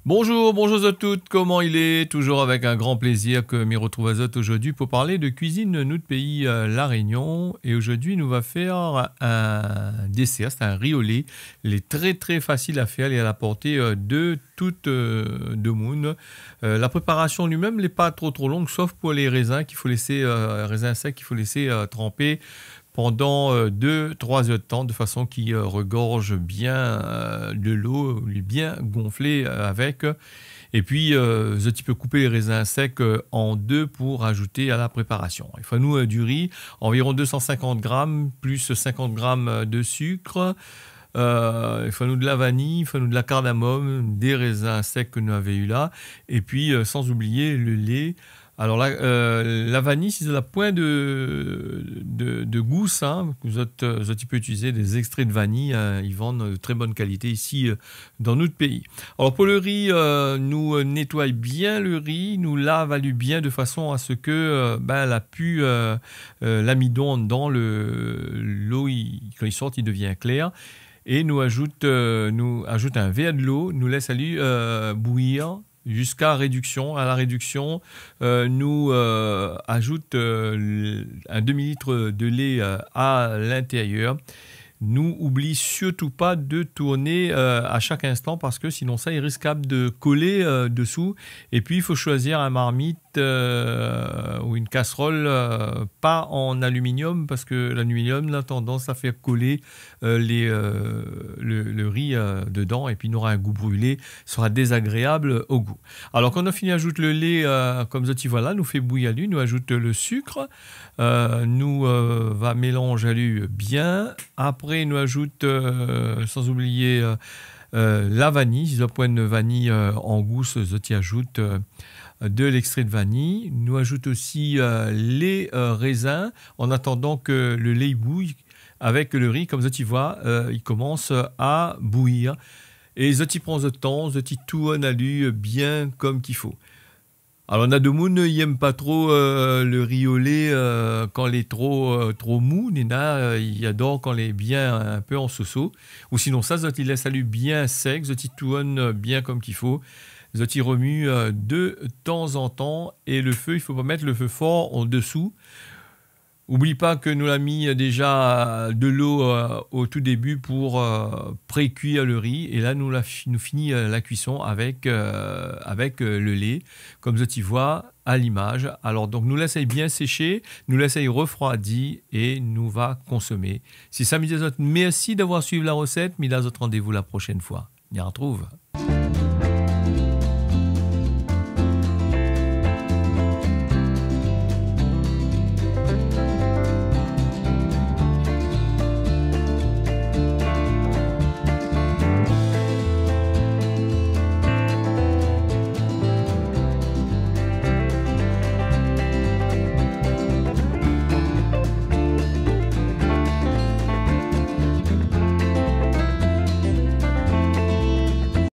Bonjour, bonjour à toutes, comment il est? Toujours avec un grand plaisir que m'y retrouve à Zot aujourd'hui pour parler de cuisine de notre pays, La Réunion. Et aujourd'hui, nous va faire un dessert, c'est un riz au lait. Il est très très facile à faire, il est à la portée de toute de monde. La préparation lui-même n'est pas trop longue, sauf pour les raisins qu'il faut laisser, raisins secs qu'il faut laisser tremper pendant 2-3 heures de temps, de façon qu'il regorge bien de l'eau, bien gonflé avec. Et puis, tu peux couper les raisins secs en deux pour ajouter à la préparation. Il faut nous du riz, environ 250 grammes, plus 50 grammes de sucre. Il faut nous de la vanille, il faut nous de la cardamome, des raisins secs que nous avions eu là. Et puis, sans oublier le lait. Alors là, la vanille, c'est la pointe de gousse. Hein, vous pouvez utiliser des extraits de vanille. Hein, ils vendent de très bonne qualité ici dans notre pays. Alors pour le riz, nous nettoyons bien le riz, nous lavons bien de façon à ce que la pu l'amidon dans l'eau, quand il sort, il devient clair. Et nous ajoute un verre de l'eau, nous laisse aller bouillir jusqu'à réduction. À la réduction, nous ajoute un demi-litre de lait à l'intérieur. Nous oublie surtout pas de tourner à chaque instant parce que sinon ça il risquable de coller dessous. Et puis il faut choisir un marmite ou une casserole pas en aluminium parce que l'aluminium a tendance à faire coller le riz dedans et puis il aura un goût brûlé, sera désagréable au goût. Alors quand on a fini d'ajouter le lait comme ça, voilà, nous fait bouillir lui, nous ajoute le sucre, nous va mélanger lui bien. Après, nous ajoute, sans oublier la vanille, si vous point de vanille en gousse, je ajoute de l'extrait de vanille. Nous ajoute aussi les raisins en attendant que le lait bouille avec le riz. Comme tu vois, il commence à bouillir. Et je prend le temps, je tourne à lui bien comme qu'il faut. Alors, on a de monde qui n'aiment pas trop le riz au lait quand il est trop mou. Il adore quand il est bien un peu en soso. Ou sinon, ça, il laisse aller bien sec, il tourne bien comme qu'il faut. Il remue de temps en temps. Et le feu, il ne faut pas mettre le feu fort en dessous. Oublie pas que nous l'avons mis déjà de l'eau au tout début pour pré-cuire le riz. Et là, nous finit la cuisson avec le lait, comme tu vois à l'image. Alors, donc, nous laissons bien sécher, nous laissons refroidir et nous va consommer. Si ça me dit, merci d'avoir suivi la recette, mais là, rendez-vous la prochaine fois. On y retrouve.